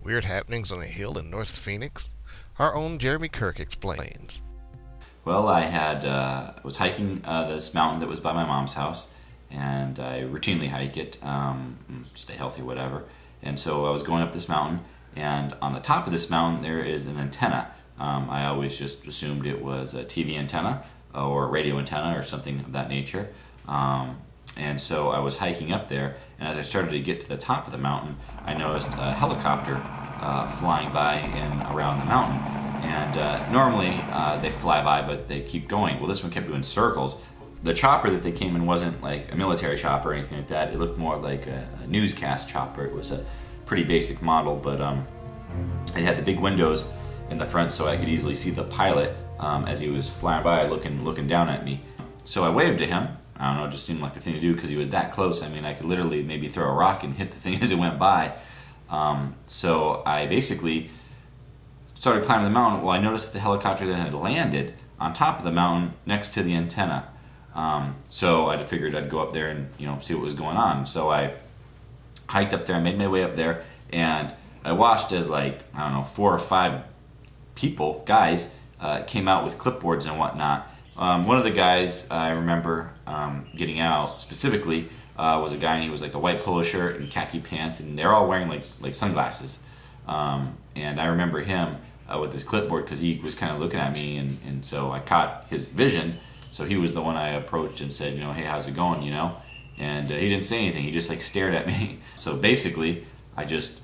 Weird happenings on a hill in North Phoenix? Our own Jeremy Kirk explains. Well, I was hiking this mountain that was by my mom's house, and I routinely hike it, stay healthy, whatever. And so I was going up this mountain, and on the top of this mountain there is an antenna. I always just assumed it was a TV antenna or a radio antenna or something of that nature. And so I was hiking up there, and as I started to get to the top of the mountain, I noticed a helicopter flying by and around the mountain. And normally they fly by, but they keep going. Well, this one kept doing circles. The chopper that they came in wasn't like a military chopper or anything like that. It looked more like a newscast chopper. It was a pretty basic model, but it had the big windows in the front, so I could easily see the pilot as he was flying by, looking down at me. So I waved to him. I don't know, it just seemed like the thing to do because he was that close. I mean, I could literally maybe throw a rock and hit the thing as it went by. So I basically started climbing the mountain. Well, I noticed that the helicopter then had landed on top of the mountain next to the antenna. So I figured I'd go up there and see what was going on. So I hiked up there, I made my way up there, and I watched as like, I don't know, 4 or 5 guys, came out with clipboards and whatnot. One of the guys I remember getting out specifically was a guy, and he was like a white polo shirt and khaki pants, and they're all wearing like sunglasses. And I remember him with his clipboard because he was kind of looking at me, and so I caught his vision. So he was the one I approached and said, hey, how's it going, And he didn't say anything. He just like stared at me. So basically, I just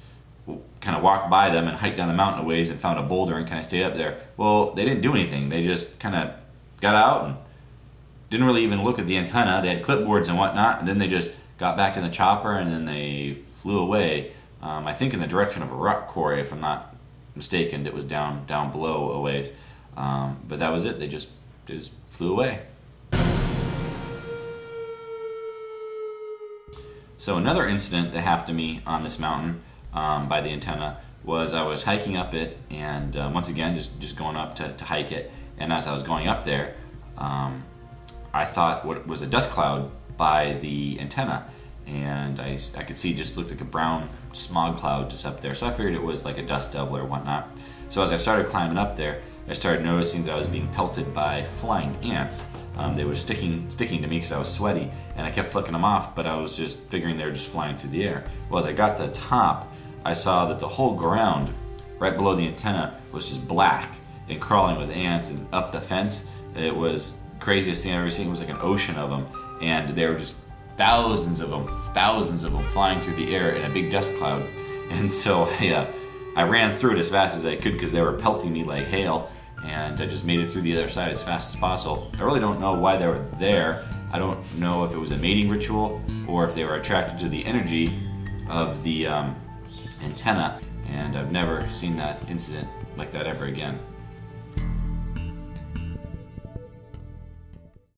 kind of walked by them and hiked down the mountain a ways and found a boulder and kind of stayed up there. Well, they didn't do anything. They just kind of got out and didn't really even look at the antenna. They had clipboards and whatnot, and then they just got back in the chopper and then they flew away. I think in the direction of a rock quarry, if I'm not mistaken. It was down below a ways. But that was it. They just flew away. So another incident that happened to me on this mountain by the antenna was I was hiking up it, and once again just going up to hike it, and as I was going up there, I thought what was a dust cloud by the antenna, and I could see just looked like a brown smog cloud just up there, so I figured it was like a dust devil or whatnot. So as I started climbing up there, I started noticing that I was being pelted by flying ants. They were sticking to me because I was sweaty, and I kept flicking them off, but I was just figuring they were just flying through the air. Well, as I got to the top, I saw that the whole ground right below the antenna was just black and crawling with ants, and up the fence, it was the craziest thing I've ever seen. It was like an ocean of them, and there were just thousands of them flying through the air in a big dust cloud. And so I ran through it as fast as I could because they were pelting me like hail, and I just made it through the other side as fast as possible. I really don't know why they were there. I don't know if it was a mating ritual or if they were attracted to the energy of the antenna, and I've never seen that incident like that ever again.